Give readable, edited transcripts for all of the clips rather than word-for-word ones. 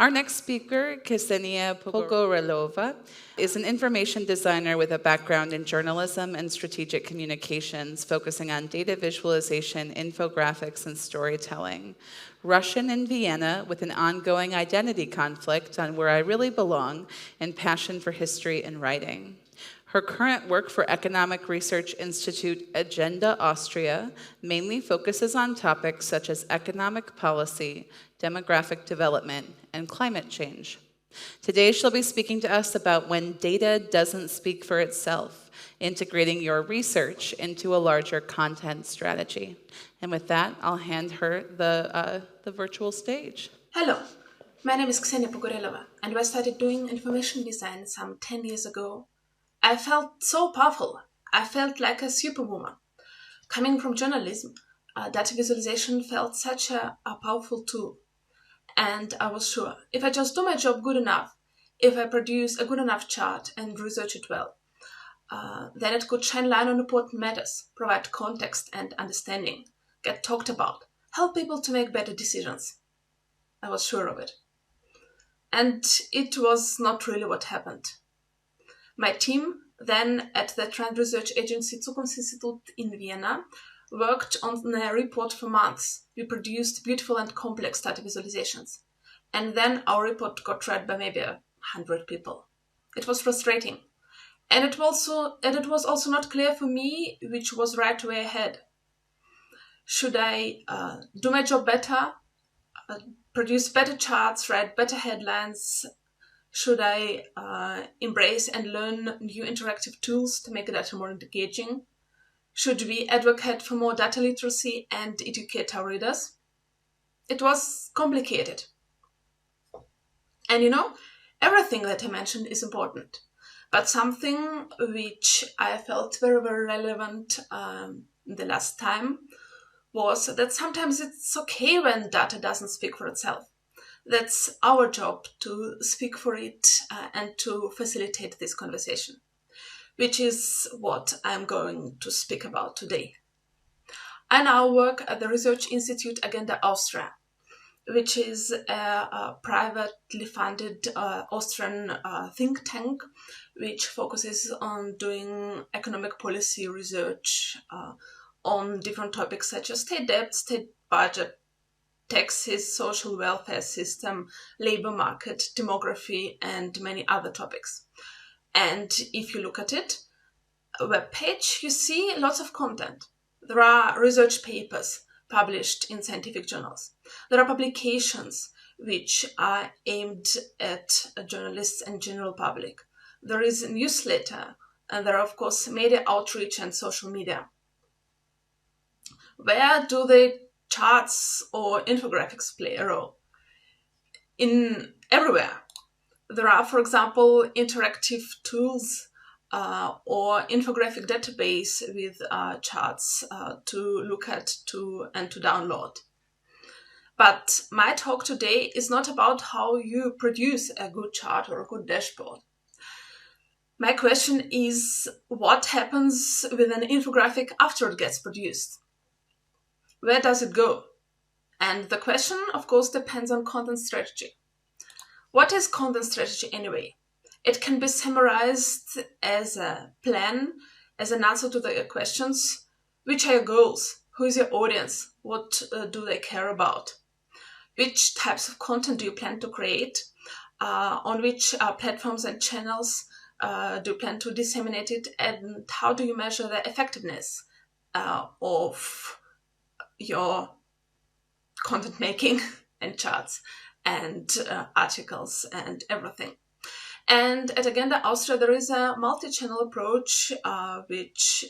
Our next speaker, Ksenia Pogorelova, is an information designer with a background in journalism and strategic communications, focusing on data visualization, infographics, and storytelling. Russian in Vienna, with an ongoing identity conflict on where I really belong, and passion for history and writing. Her current work for Economic Research Institute Agenda Austria mainly focuses on topics such as economic policy, demographic development, and climate change. Today she'll be speaking to us about when data doesn't speak for itself, integrating your research into a larger content strategy. And with that, I'll hand her the virtual stage. Hello, my name is Ksenia Pogorelova, and when I started doing information design some 10 years ago, I felt so powerful. I felt like a superwoman. Coming from journalism, data visualization felt such a powerful tool. And I was sure, if I just do my job good enough, if I produce a good enough chart and research it well, then it could shine light on important matters, provide context and understanding, get talked about, help people to make better decisions. I was sure of it. And it was not really what happened. My team, then at the trend research agency Zukunftsinstitut in Vienna, worked on a report for months. We produced beautiful and complex data visualizations. And then our report got read by maybe 100 people. It was frustrating. And it was also not clear for me which was right way ahead. Should I do my job better, produce better charts, write better headlines? Should I embrace and learn new interactive tools to make data more engaging? Should we advocate for more data literacy and educate our readers? It was complicated. And everything that I mentioned is important. But something which I felt very, very relevant the last time was that sometimes it's okay when data doesn't speak for itself. That's our job to speak for it and to facilitate this conversation, which is what I'm going to speak about today. I now work at the Research Institute Agenda Austria, which is a privately funded Austrian think tank which focuses on doing economic policy research on different topics such as state debt, state budget, taxes, social welfare system, labor market, demography, and many other topics. And if you look at it, a web page, you see lots of content. There are research papers published in scientific journals. There are publications which are aimed at journalists and general public. There is a newsletter, and there are, of course, media outreach and social media. Where do the charts or infographics play a role? In everywhere. There are, for example, interactive tools or infographic database with charts to look at and to download. But my talk today is not about how you produce a good chart or a good dashboard. My question is, what happens with an infographic after it gets produced? Where does it go? And the question, of course, depends on content strategy. What is content strategy anyway? It can be summarized as a plan, as an answer to the questions. Which are your goals? Who is your audience? What do they care about? Which types of content do you plan to create? On which platforms and channels do you plan to disseminate it? And how do you measure the effectiveness of your content making and charts and articles and everything? And at Agenda Austria, there is a multi-channel approach which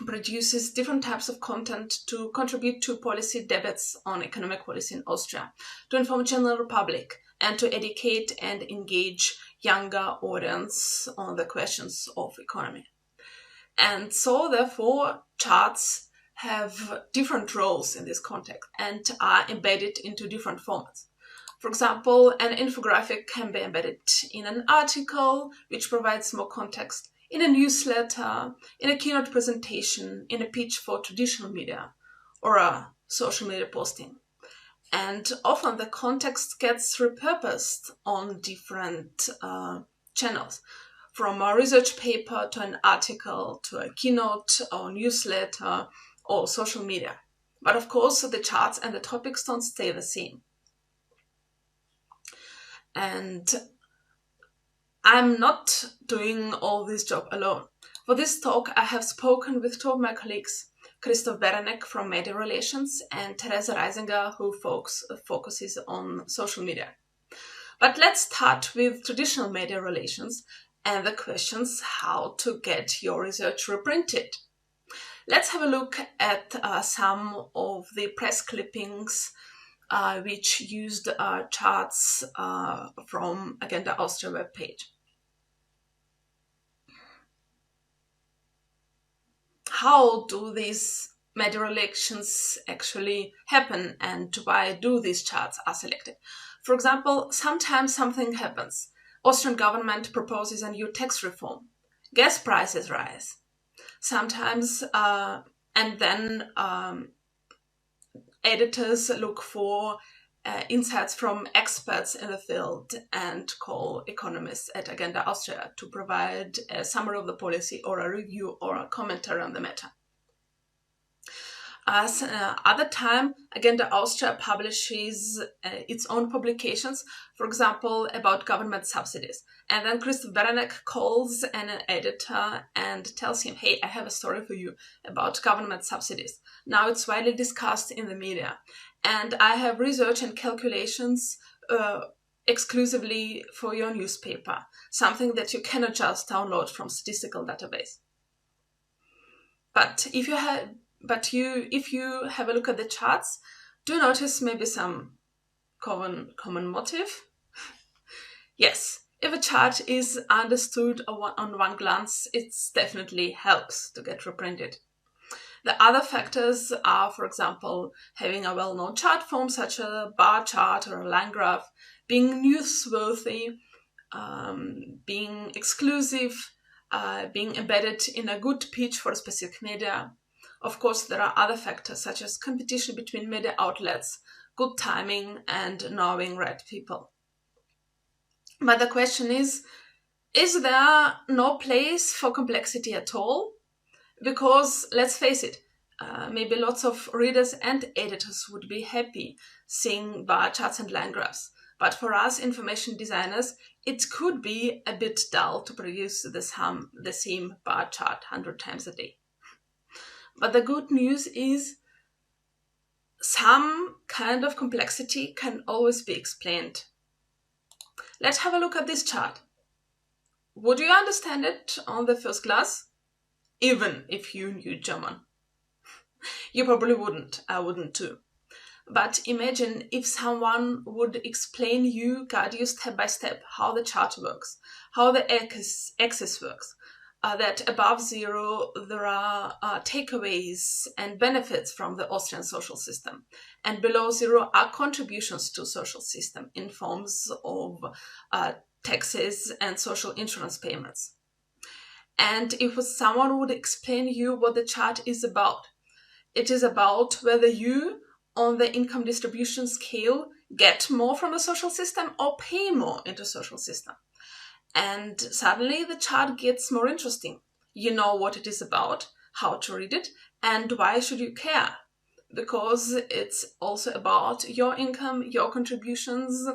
produces different types of content to contribute to policy debates on economic policy in Austria, to inform general public, and to educate and engage younger audience on the questions of economy. And so, therefore, charts have different roles in this context and are embedded into different formats. For example, an infographic can be embedded in an article, which provides more context, in a newsletter, in a keynote presentation, in a pitch for traditional media, or a social media posting. And often the context gets repurposed on different channels, from a research paper to an article to a keynote or newsletter or social media. But of course, the charts and the topics don't stay the same. And I'm not doing all this job alone. For this talk, I have spoken with two of my colleagues, Christoph Berenek from Media Relations and Teresa Reisinger, who focuses on social media. But let's start with traditional media relations and the questions how to get your research reprinted. Let's have a look at some of the press clippings which used charts from Agenda Austria webpage. How do these media relations actually happen, and why do these charts are selected? For example, sometimes something happens. Austrian government proposes a new tax reform. Gas prices rise. Sometimes, and then editors look for insights from experts in the field and call economists at Agenda Austria to provide a summary of the policy or a review or a commentary on the matter. Other time, Agenda Austria publishes its own publications, for example, about government subsidies. And then Christoph Berenek calls an editor and tells him, hey, I have a story for you about government subsidies. Now it's widely discussed in the media. And I have research and calculations exclusively for your newspaper, something that you cannot just download from statistical database. But if you have a look at the charts, do notice maybe some common motive? Yes, if a chart is understood on one glance, it definitely helps to get reprinted. The other factors are, for example, having a well-known chart form such as a bar chart or a line graph, being newsworthy, being exclusive, being embedded in a good pitch for a specific media. Of course, there are other factors such as competition between media outlets, good timing, and knowing right people. But the question is there no place for complexity at all? Because, let's face it, maybe lots of readers and editors would be happy seeing bar charts and line graphs. But for us information designers, it could be a bit dull to produce the same bar chart 100 times a day. But the good news is some kind of complexity can always be explained. Let's have a look at this chart. Would you understand it on the first glance? Even if you knew German. You probably wouldn't. I wouldn't too. But imagine if someone would explain you, guide you step by step how the chart works, how the axis works, that above zero there are takeaways and benefits from the Austrian social system, and below zero are contributions to social system in forms of taxes and social insurance payments. And if someone would explain you what the chart is about, it is about whether you, on the income distribution scale, get more from the social system or pay more into social system. And suddenly the chart gets more interesting. You know what it is about, how to read it, and why should you care? Because it's also about your income, your contributions,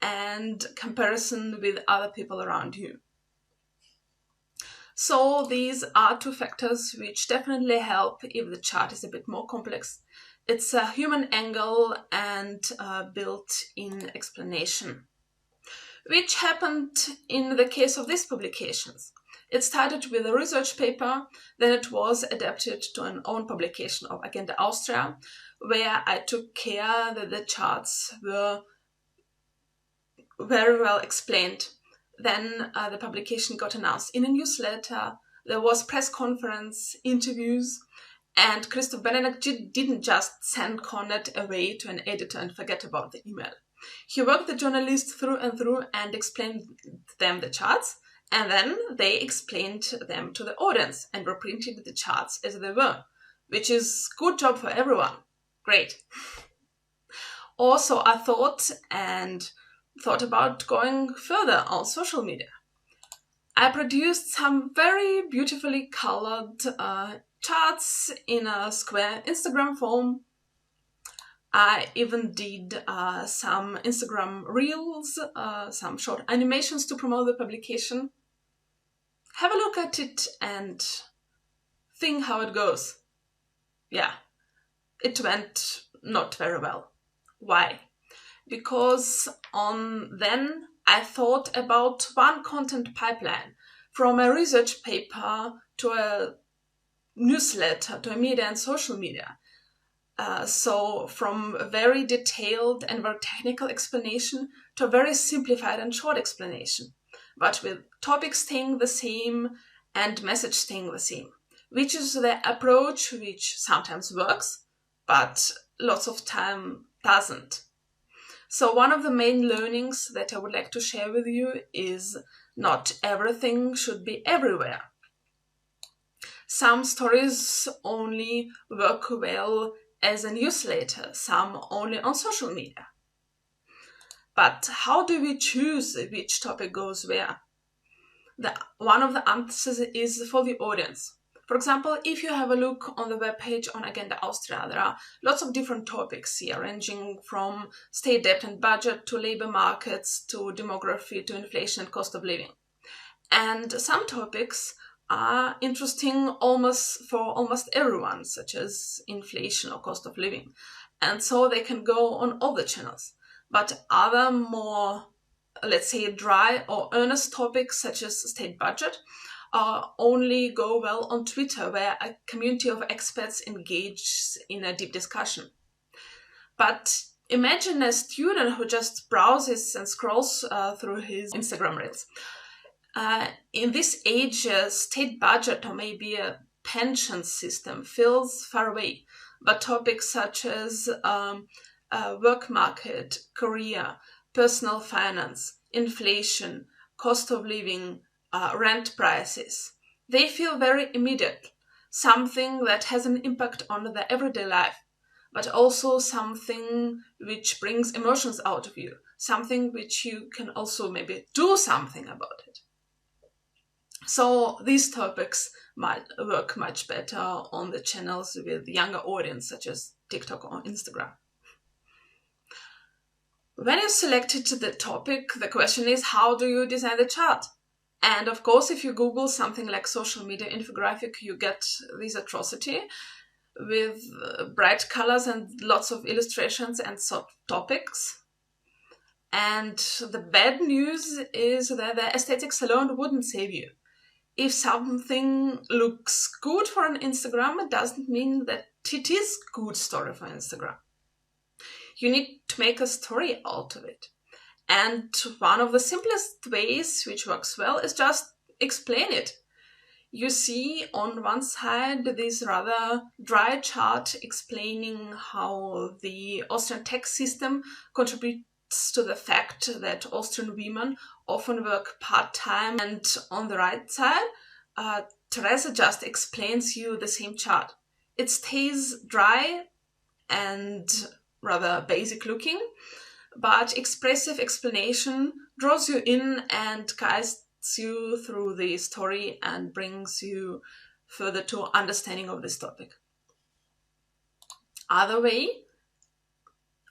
and comparison with other people around you. So these are two factors which definitely help if the chart is a bit more complex. It's a human angle and built-in explanation, which happened in the case of these publications. It started with a research paper, then it was adapted to an own publication of Agenda Austria, where I took care that the charts were very well explained. Then the publication got announced in a newsletter, there was press conference, interviews, and Christoph Berenek didn't just send Connet away to an editor and forget about the email. He worked the journalists through and through and explained them the charts, and then they explained them to the audience and reprinted the charts as they were, which is good job for everyone. Great. Also, I thought about going further on social media. I produced some very beautifully colored charts in a square Instagram form. I even did some Instagram reels, some short animations to promote the publication. Have a look at it and think how it goes. Yeah, it went not very well. Why? Because then I thought about one content pipeline, from a research paper to a newsletter to a media and social media. So from a very detailed and very technical explanation to a very simplified and short explanation, but with topics staying the same and message staying the same, which is the approach which sometimes works, but lots of time doesn't. So one of the main learnings that I would like to share with you is not everything should be everywhere. Some stories only work well as a newsletter, some only on social media. But how do we choose which topic goes where? One of the answers is for the audience. For example, if you have a look on the webpage on Agenda Austria, there are lots of different topics here, ranging from state debt and budget to labor markets to demography to inflation and cost of living. And some topics are interesting for almost everyone, such as inflation or cost of living. And so they can go on all the channels. But other more, let's say, dry or earnest topics, such as state budget, only go well on Twitter, where a community of experts engages in a deep discussion. But imagine a student who just browses and scrolls through his Instagram reels. In this age, a state budget or maybe a pension system feels far away, but topics such as work market, career, personal finance, inflation, cost of living, rent prices, they feel very immediate, something that has an impact on the everyday life, but also something which brings emotions out of you, something which you can also maybe do something about it. So these topics might work much better on the channels with younger audience, such as TikTok or Instagram. When you selected the topic, the question is, how do you design the chart? And of course, if you Google something like social media infographic, you get this atrocity with bright colors and lots of illustrations and topics. And the bad news is that the aesthetics alone wouldn't save you. If something looks good for an Instagram, it doesn't mean that it is a good story for Instagram. You need to make a story out of it. And one of the simplest ways, which works well, is just explain it. You see on one side this rather dry chart explaining how the Austrian tax system contributes to the fact that Austrian women often work part-time, and on the right side, Teresa just explains you the same chart. It stays dry and rather basic looking, but expressive explanation draws you in and guides you through the story and brings you further to understanding of this topic. Other way,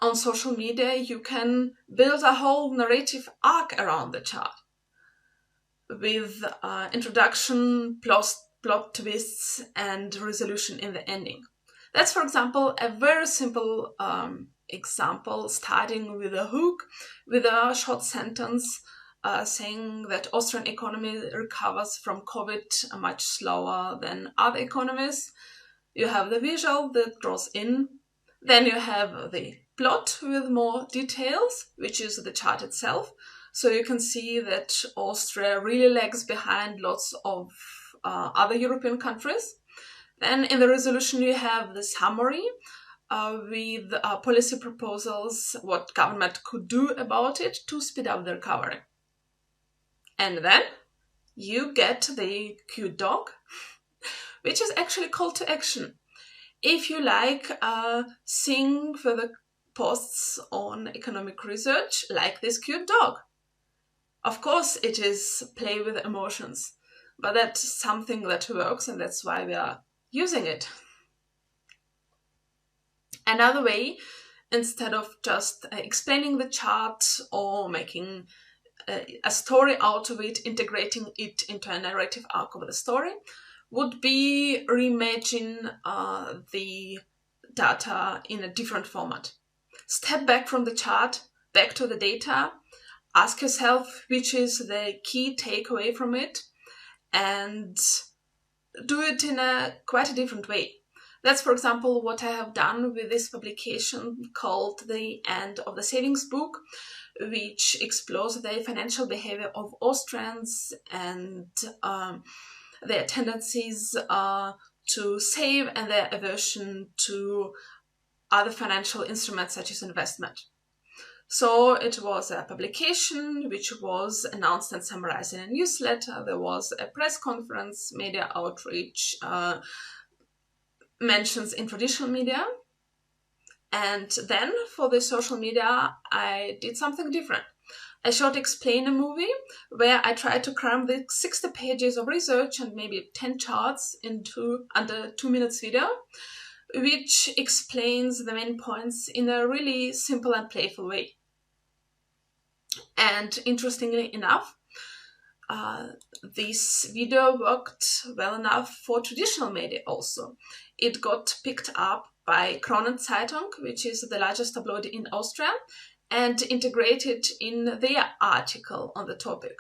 on social media, you can build a whole narrative arc around the chart with introduction, plot twists, and resolution in the ending. That's, for example, a very simple example, starting with a hook, with a short sentence saying that Austrian economy recovers from COVID much slower than other economies. You have the visual that draws in. Then you have the plot with more details, which is the chart itself. So you can see that Austria really lags behind lots of other European countries. Then in the resolution you have the summary with policy proposals, what government could do about it to speed up the recovery. And then you get the cute dog, which is actually call to action. If you like, sing for the posts on economic research, like this cute dog. Of course, it is play with emotions, but that's something that works, and that's why we are using it. Another way, instead of just explaining the chart or making a story out of it, integrating it into a narrative arc of the story, would be reimagine the data in a different format. Step back from the chart, back to the data, ask yourself which is the key takeaway from it, and do it in quite a different way. That's, for example, what I have done with this publication called The End of the Savings Book, which explores the financial behavior of Austrians and their tendencies to save and their aversion to other financial instruments such as investment. So it was a publication which was announced and summarized in a newsletter. There was a press conference, media outreach, mentions in traditional media. And then for the social media, I did something different. I short explain a movie where I tried to cram the 60 pages of research and maybe 10 charts into under 2 minutes video, which explains the main points in a really simple and playful way. And interestingly enough, this video worked well enough for traditional media also. It got picked up by Kronenzeitung, which is the largest tabloid in Austria, and integrated in their article on the topic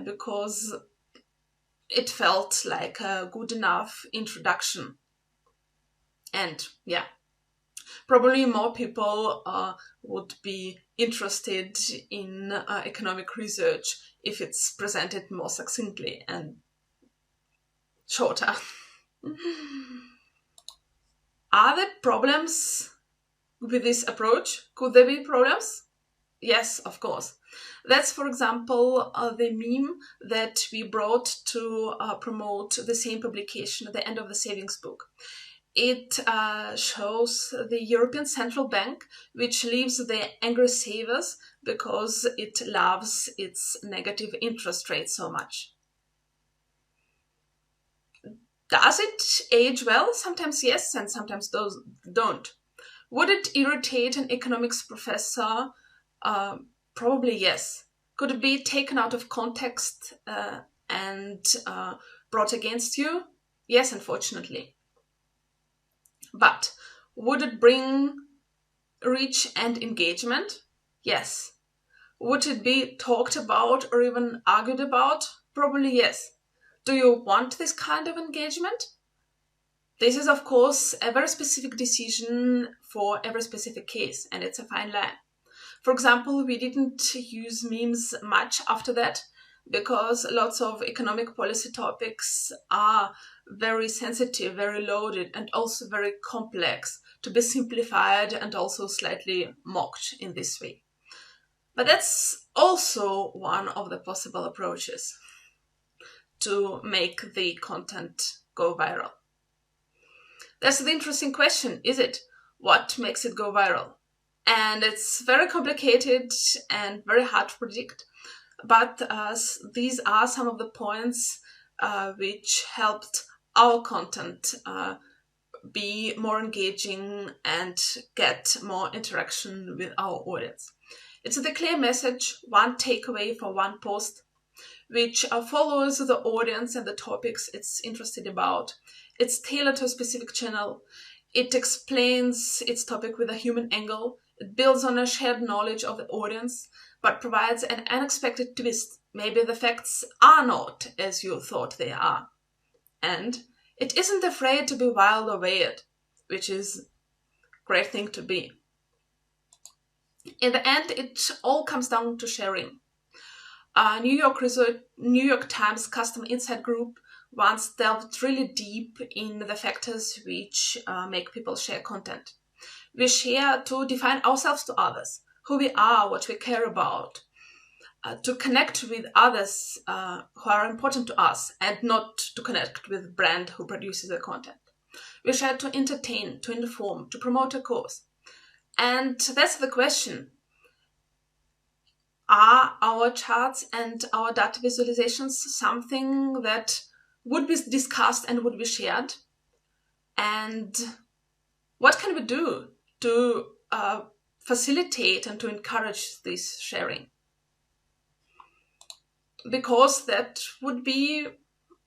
because it felt like a good enough introduction. And yeah, probably more people would be interested in economic research if it's presented more succinctly and shorter. Are there problems with this approach? Could there be problems? Yes, of course. That's, for example, the meme that we brought to promote the same publication at the end of the savings book. It shows the European Central Bank, which leaves the angry savers because it loves its negative interest rate so much. Does it age well? Sometimes yes, and sometimes those don't. Would it irritate an economics professor? Probably yes. Could it be taken out of context and brought against you? Yes, unfortunately. But would it bring reach and engagement? Yes. Would it be talked about or even argued about? Probably yes. Do you want this kind of engagement? This is, of course, a very specific decision for every specific case, and it's a fine line. For example, we didn't use memes much after that because lots of economic policy topics are very sensitive, very loaded, and also very complex to be simplified and also slightly mocked in this way. But that's also one of the possible approaches to make the content go viral. That's the interesting question, is it? What makes it go viral? And it's very complicated and very hard to predict. But these are some of the points which helped our content be more engaging and get more interaction with our audience. It's the clear message, one takeaway for one post, which follows the audience and the topics it's interested about. It's tailored to a specific channel. It explains its topic with a human angle. It builds on a shared knowledge of the audience, but provides an unexpected twist. Maybe the facts are not as you thought they are. And it isn't afraid to be wild or weird, which is a great thing to be. In the end, it all comes down to sharing. New York Times Custom Insight Group once delved really deep in the factors which make people share content. We share to define ourselves to others, who we are, what we care about, to connect with others who are important to us, and not to connect with the brand who produces the content. We share to entertain, to inform, to promote a cause. And that's the question. Are our charts and our data visualizations something that would be discussed and would be shared? And what can we do to facilitate and to encourage this sharing? Because that would be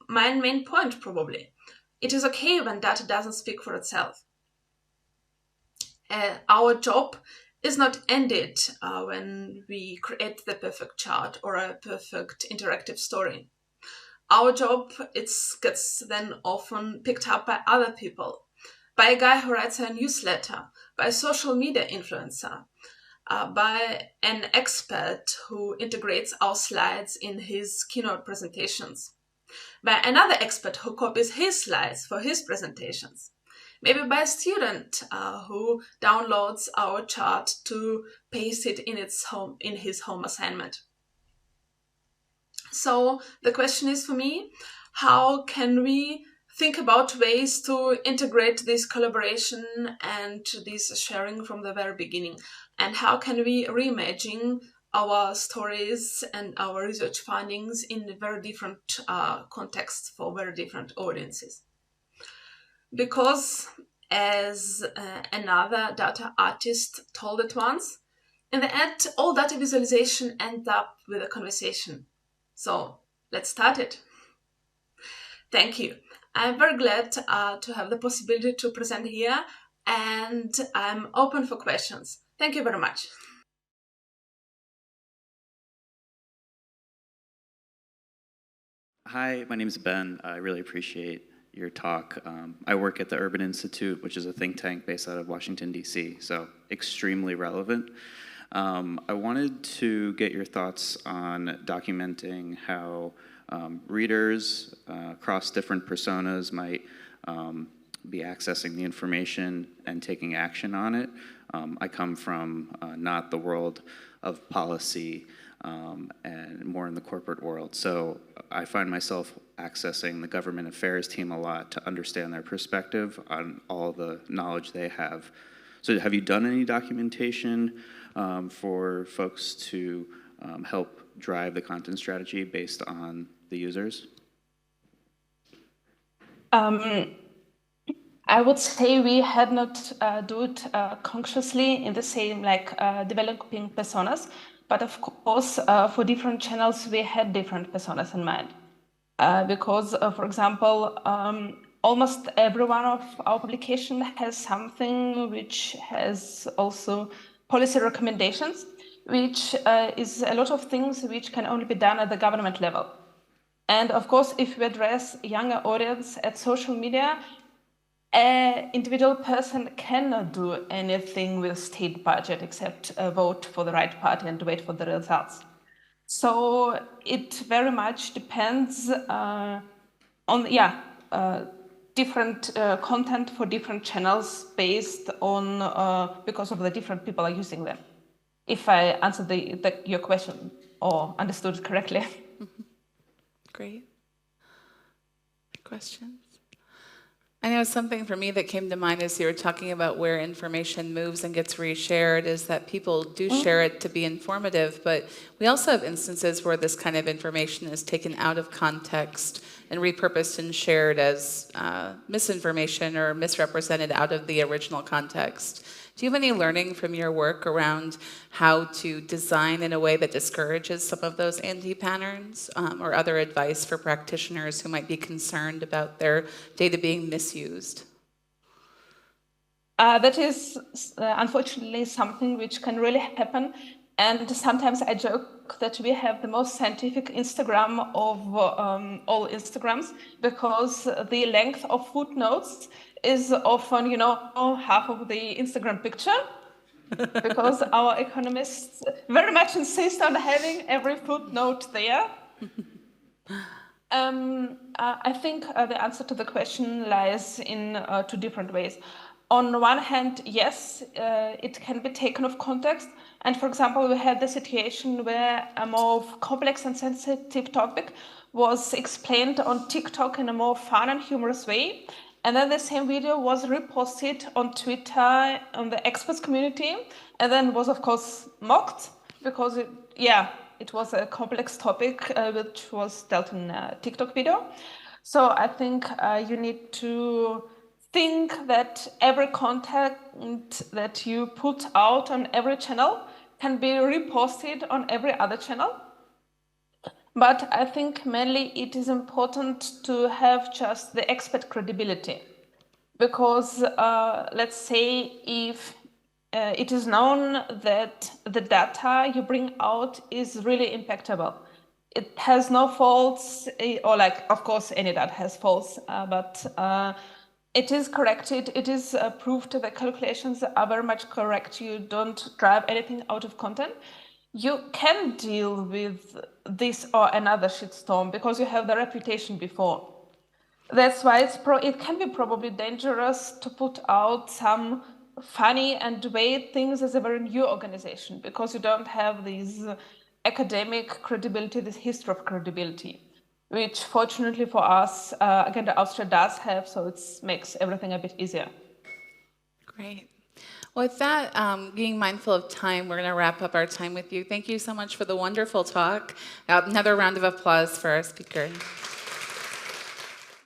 my main point, probably. It is okay when data doesn't speak for itself. Our job is not ended when we create the perfect chart or a perfect interactive story. Our job gets then often picked up by other people, by a guy who writes a newsletter, by a social media influencer, by an expert who integrates our slides in his keynote presentations, by another expert who copies his slides for his presentations, maybe by a student who downloads our chart to paste it in his home assignment. So the question is for me, how can we think about ways to integrate this collaboration and this sharing from the very beginning? And how can we reimagine our stories and our research findings in very different contexts for very different audiences? Because as another data artist told it once, in the end, all data visualization ends up with a conversation. So let's start it. Thank you. I'm very glad to have the possibility to present here, and I'm open for questions. Thank you very much. Hi, my name is Ben. I really appreciate your talk. I work at the Urban Institute, which is a think tank based out of Washington, D.C., so extremely relevant. I wanted to get your thoughts on documenting how readers across different personas might be accessing the information and taking action on it. I come from not the world of policy and more in the corporate world, so I find myself accessing the government affairs team a lot to understand their perspective on all the knowledge they have. So have you done any documentation for folks to help drive the content strategy based on the users? I would say we had not do it consciously in the same developing personas, but of course for different channels we had different personas in mind. Because, for example, almost every one of our publication has something which has also policy recommendations, which is a lot of things which can only be done at the government level. And of course, if we address younger audience at social media, an individual person cannot do anything with state budget except vote for the right party and wait for the results. So it very much depends on different content for different channels based on because of the different people are using them. If I answered your question or understood it correctly. Great. Questions? I know something for me that came to mind as you were talking about where information moves and gets reshared is that people do share it to be informative, but we also have instances where this kind of information is taken out of context and repurposed and shared as misinformation or misrepresented out of the original context. Do you have any learning from your work around how to design in a way that discourages some of those anti-patterns or other advice for practitioners who might be concerned about their data being misused? That is unfortunately something which can really happen. And sometimes I joke that we have the most scientific Instagram of all Instagrams because the length of footnotes is often, half of the Instagram picture because our economists very much insist on having every footnote there. I think the answer to the question lies in two different ways. On one hand, yes, it can be taken off context. And for example, we had the situation where a more complex and sensitive topic was explained on TikTok in a more fun and humorous way. And then the same video was reposted on Twitter on the experts community, and then was of course mocked because it was a complex topic which was dealt in a TikTok video. So I think you need to think that every content that you put out on every channel can be reposted on every other channel. But I think mainly it is important to have just the expert credibility, because let's say if it is known that the data you bring out is really impactable, it has no faults, or like, of course, any data has faults, but it is corrected, it is proved the calculations are very much correct, you don't drive anything out of content, you can deal with this or another shitstorm because you have the reputation before. That's why it can be probably dangerous to put out some funny and weird things as a very new organization, because you don't have this academic credibility, this history of credibility, which fortunately for us, again, the Austria does have, so it makes everything a bit easier. Great. With that, being mindful of time, we're going to wrap up our time with you. Thank you so much for the wonderful talk. Another round of applause for our speaker.